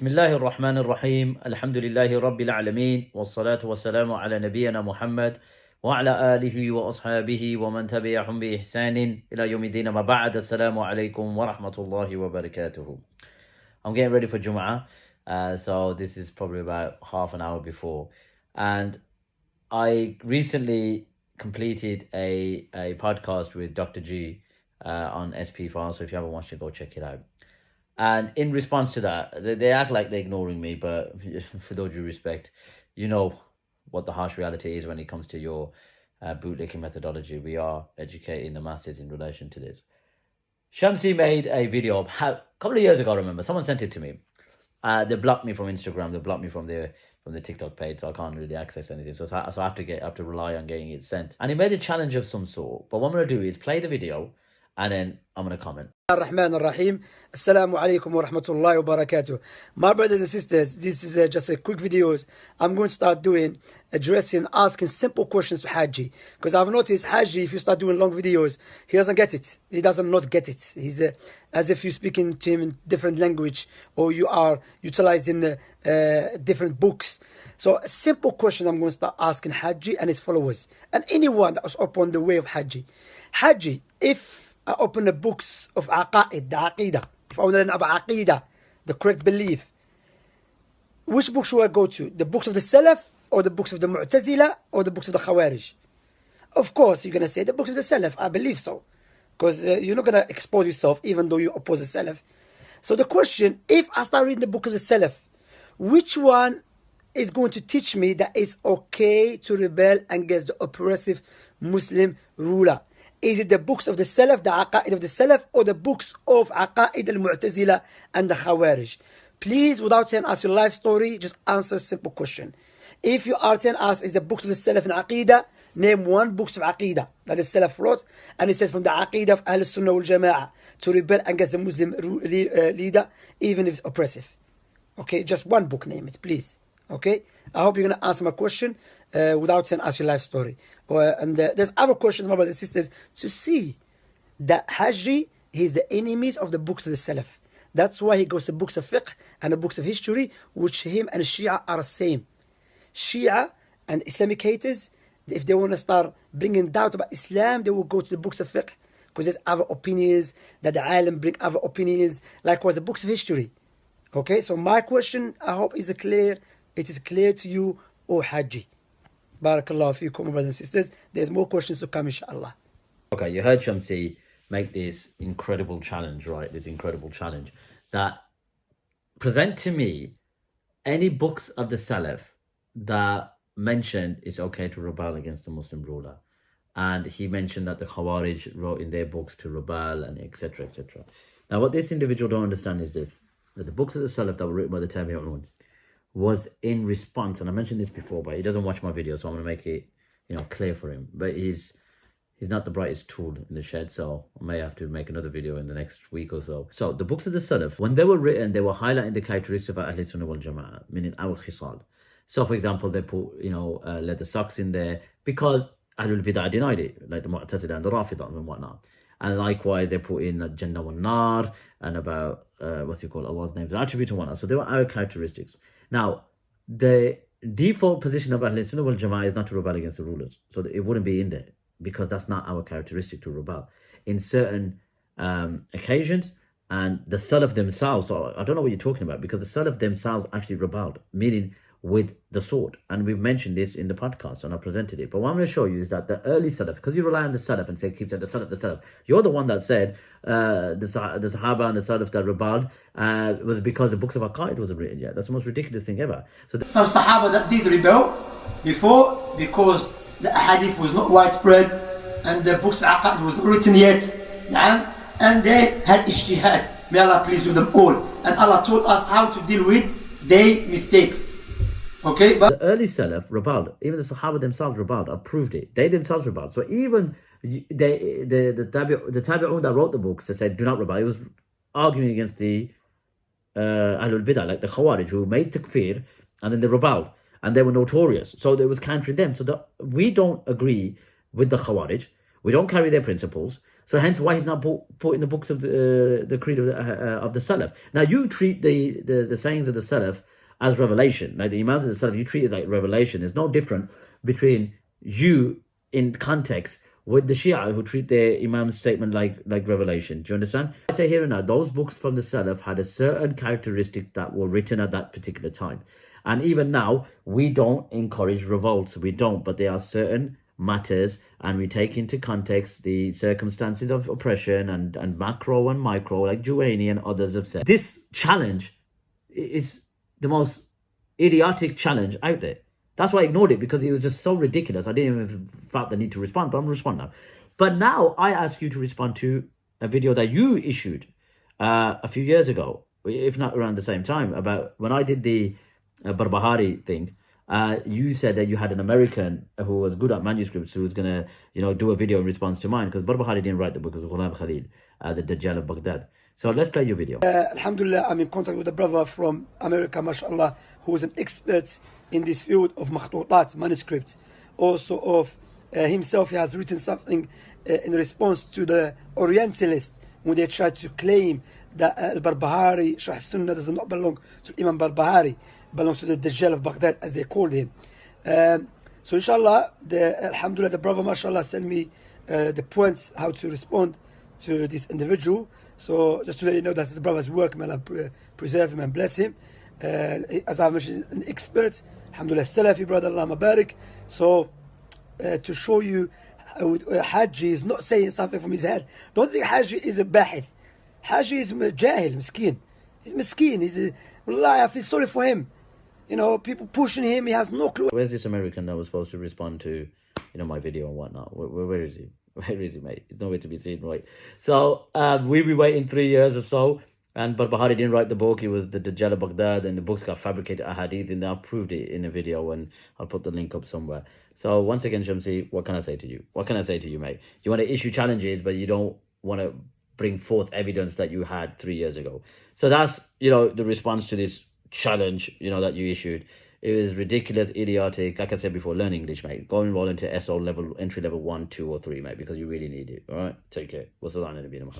بسم الله الرحمن الرحيم الحمد لله رب العالمين والصلاة والسلام على نبينا محمد وعلى آله وأصحابه ومن تبعهم بإحسان إلى يوم الدين ما بعد السلام عليكم ورحمة الله وبركاته. I'm getting ready for Jum'ah, so this is probably about half an hour before, and I recently completed a podcast with Dr. G on SP File, so if you haven't watched it, go check it out. And in response to that, they act like they're ignoring me, but for all due respect, you know what the harsh reality is when it comes to your bootlicking methodology. We are educating the masses in relation to this. Shamsi made a video a couple of years ago, I remember. Someone sent it to me. They blocked me from Instagram. They blocked me from the TikTok page, so I can't really access anything. So I have to rely on getting it sent. And he made a challenge of some sort. But what I'm going to do is play the video, and then I'm going to comment. Ar-Rahman Ar-Rahim. Assalamu alaikum wa rahmatullahi wa barakatuh. My brothers and sisters, this is just a quick videos. I'm going to start asking simple questions to Haji. Because I've noticed Haji, if you start doing long videos, he doesn't get it. He doesn't not get it. He's as if you're speaking to him in different language, or you are utilizing different books. So a simple question I'm going to start asking Haji and his followers, and anyone that was upon the way of Haji. Haji, if I open the books of Aqa'id, the Aqidah, if I want to learn about Aqidah, the correct belief, which book should I go to? The books of the Salaf, or the books of the Mu'tazila, or the books of the Khawarij? Of course, you're going to say the books of the Salaf. I believe so. Because you're not going to expose yourself even though you oppose the Salaf. So the question, if I start reading the book of the Salaf, which one is going to teach me that it's okay to rebel against the oppressive Muslim ruler? Is it the books of the Salaf, the Aqa'id of the Salaf, or the books of Aqa'id al-Mu'tazila and the Khawarij? Please, without telling us your life story, just answer a simple question. If you are telling us is the books of the Salaf and Aqidah, name one book of Aqidah that the Salaf wrote, and it says from the Aqidah of Ahl Sunnah wal Jama'ah to rebel against the Muslim leader, even if it's oppressive. Okay, just one book, name it, please. Okay, I hope you're going to answer my question without telling us your life story. And there's other questions, my brothers and sisters, to see that Haji, he's the enemies of the books of the Salaf. That's why he goes to books of fiqh and the books of history, which him and Shia are the same. Shia and Islamic haters, if they want to start bringing doubt about Islam, they will go to the books of fiqh, because there's other opinions, that the alim bring other opinions, likewise the books of history. Okay, so my question, I hope is clear. It is clear to you, O Haji. Barakallahu feekum, brothers and sisters. There's more questions to come, inshallah. Okay, you heard Shamsi make this incredible challenge, right? This incredible challenge that present to me any books of the Salaf that mentioned it's okay to rebel against the Muslim ruler. And he mentioned that the Khawarij wrote in their books to rebel, and etc., etc. Now, what this individual don't understand is this, that the books of the Salaf that were written by the Tabi'un was in response, and I mentioned this before, but he doesn't watch my video, so I'm going to make it, clear for him. But he's not the brightest tool in the shed, so I may have to make another video in the next week or so. So the books of the Salaf, when they were written, they were highlighting the characteristics of Ahl Sunnah wal Jama'ah, meaning our khisal. So for example, they put, leather socks in there because Ahlul Bid'ah denied it, like the Mu'tazila and the Rafidah and whatnot. And likewise, they put in Jannah wal Nar and about, Allah's names and attributes and whatnot. So they were our characteristics. Now, the default position of Ahl Sunnah wal Jama'ah is not to rebel against the rulers. So it wouldn't be in there, because that's not our characteristic to rebel. In certain occasions, and the Salaf themselves, so I don't know what you're talking about, because the Salaf themselves actually rebelled, meaning with the sword. And we've mentioned this in the podcast, and I presented it. But what I'm going to show you is that the early Salaf, because you rely on the Salaf and keep saying the Salaf. You're the one that said the Sahaba and the Salaf that rebelled was because the books of Aqa'id wasn't written yet. That's the most ridiculous thing ever. So some Sahaba that did rebel before, because the hadith was not widespread and the books of Aqa'id was not written yet. And they had ijtihad. May Allah please with them all. And Allah taught us how to deal with their mistakes. Okay, but the early Salaf rebelled. Even the Sahaba themselves rebelled. I proved it. They themselves rebelled. So even the Tabi'un that wrote the books, they said do not rebel. It was arguing against the Ahlul Bid'ah, like the Khawarij, who made takfir and then they rebelled, and they were notorious. So they was countering them. So we don't agree with the Khawarij. We don't carry their principles. So hence why he's not put in the books of the creed of the Salaf. Now you treat the sayings of the Salaf as revelation. Like the Imams of the Salaf, you treat it like revelation. There's no different between you in context with the Shia who treat their Imam's statement like revelation. Do you understand? I say here and now, those books from the Salaf had a certain characteristic that were written at that particular time. And even now, we don't encourage revolts. We don't, but there are certain matters, and we take into context the circumstances of oppression and macro and micro, like Juwayni and others have said. This challenge is the most idiotic challenge out there. That's why I ignored it, because it was just so ridiculous. I didn't even felt the need to respond, but I'm going to respond now. But now I ask you to respond to a video that you issued a few years ago, if not around the same time, about when I did the Barbahari thing. You said that you had an American who was good at manuscripts who was going to, do a video in response to mine, because Barbahari didn't write the book. It was Ghulam Khalid, the Dajjal of Baghdad. So let's play your video. Alhamdulillah, I'm in contact with a brother from America, mashallah, who is an expert in this field of makhtutat, manuscripts. Also of himself, he has written something in response to the Orientalists when they tried to claim that Al-Barbahari, Sharh Sunnah, does not belong to Imam Barbahari, belongs to the Dajjal of Baghdad, as they called him. So inshallah, alhamdulillah, the brother, mashallah, sent me the points how to respond to this individual. So just to let you know, that's the brother's work. May Allah preserve him and bless him. As I mentioned, an expert, alhamdulillah, Salafi brother, Allah Mabarak. So to show you, Haji is not saying something from his head. Don't think Haji is a bahith. Haji is jahil, miskin. He's miskin. Wallah, I feel sorry for him. People pushing him. He has no clue. Where's this American that was supposed to respond to, my video and whatnot? Where is he? Where is he, mate? He's nowhere to be seen, right? So we've been waiting 3 years or so, and Barbahari didn't write the book. It was the Dajjal of Baghdad, and the books got fabricated ahadith, and I've proved it in a video, and I'll put the link up somewhere. So once again, Shamsi, what can I say to you? What can I say to you, mate? You want to issue challenges, but you don't want to bring forth evidence that you had 3 years ago. So that's, the response to this challenge, that you issued. It was ridiculous, idiotic. Like I said before, learn English, mate. Go enroll into SO level, entry level 1, 2, or 3, mate, because you really need it. All right? Take care. Wassalamu alaikum.